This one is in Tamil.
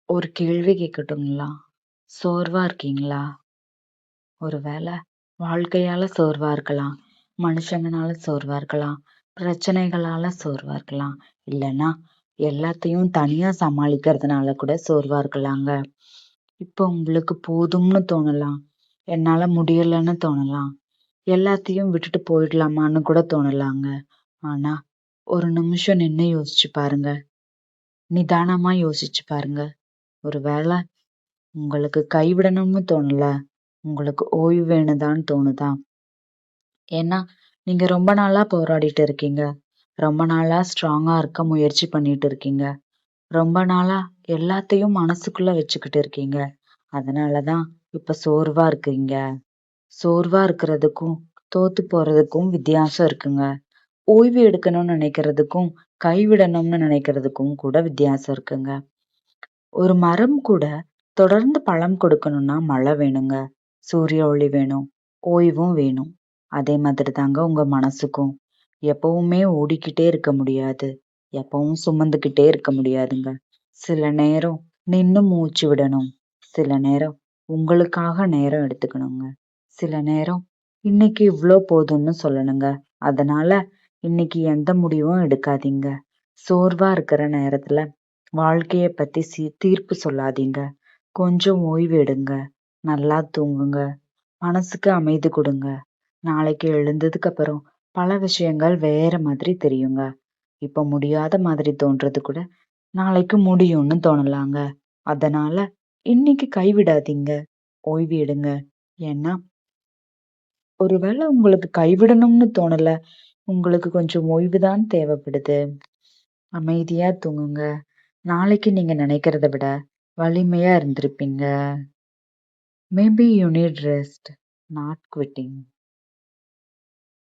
ஒரு கேள்வி கேட்கட்டுங்களா? சோர்வா இருக்கீங்களா? ஒருவேளை வாழ்க்கையால சோர்வா இருக்கலாம். மனுஷங்கனால சோர்வா இருக்கலாம். பிரச்சனைகளால சோர்வா இருக்கலாம். இல்லன்னா எல்லாத்தையும் தனியா சமாளிக்கிறதுனால கூட சோர்வா இருக்கலாங்க. இப்போ உங்களுக்கு போதும்னு தோணலாம். என்னால முடியலன்னு தோணலாம். எல்லாத்தையும் விட்டுட்டு போயிடலாமான்னு கூட தோணலாங்க. ஆனா, ஒரு நிமிஷம் நின்னு யோசிச்சு பாருங்க. நிதானமா யோசிச்சு பாருங்க. ஒருவேளை உங்களுக்கு கைவிடணும்னு தோணல. உங்களுக்கு ஓய்வு வேணுதான்னு தோணுதா? ஏன்னா, நீங்க ரொம்ப நாளா போராடிட்டு இருக்கீங்க. ரொம்ப நாளா ஸ்ட்ராங்கா இருக்க முயற்சி பண்ணிட்டு இருக்கீங்க. ரொம்ப நாளா எல்லாத்தையும் மனசுக்குள்ள வச்சுக்கிட்டு இருக்கீங்க. அதனால தான் இப்ப சோர்வா இருக்கீங்க. சோர்வா இருக்கிறதுக்கும், தோத்து போறதுக்கும் வித்தியாசம் இருக்குங்க. ஓய்வு எடுக்கணும்னு நினைக்கிறதுக்கும், கைவிடணும்னு நினைக்கிறதுக்கும் கூட வித்தியாசம் இருக்குங்க. ஒரு மரம் கூட தொடர்ந்து பழம் கொடுக்கணும்னா மழை வேணுங்க. சூரிய ஒளி வேணும். ஓய்வும் வேணும். அதே மாதிரி தாங்க உங்க மனசுக்கும். எப்பவுமே ஓடிக்கிட்டே இருக்க முடியாது. எப்பவும் சுமந்துக்கிட்டே இருக்க முடியாதுங்க. சில நேரம் நின்னு மூச்சு விடணும். சில நேரம் உங்களுக்காக நேரம் எடுத்துக்கணுங்க. சில நேரம் இன்னைக்கு இவ்ளோ போதும்னு சொல்லணுங்க. அதனால இன்னைக்கு எந்த முடிவும் எடுக்காதீங்க. சோர்வா இருக்கிற நேரத்துல வாழ்க்கைய பத்தி தீர்ப்பு சொல்லாதீங்க. கொஞ்சம் ஓய்வு எடுங்க. நல்லா தூங்குங்க. மனசுக்கு அமைதி கொடுங்க. நாளைக்கு எழுந்ததுக்கு அப்புறம் பல விஷயங்கள் வேற மாதிரி தெரியுங்க. இப்ப முடியாத மாதிரி தோன்றது கூட நாளைக்கு முடியும்னு தோணலாங்க. அதனால இன்னைக்கு கைவிடாதீங்க. ஓய்வு எடுங்க. ஏன்னா, ஒருவேளை உங்களுக்கு கைவிடணும்னு தோணல. உங்களுக்கு கொஞ்சம் ஓய்வு தான் தேவைப்படுது. அமைதியா தூங்குங்க. நாளைக்கு நீங்க நினைக்கிறத விட வலிமையா இருந்திருப்பீங்க. Maybe you need rest, not quitting.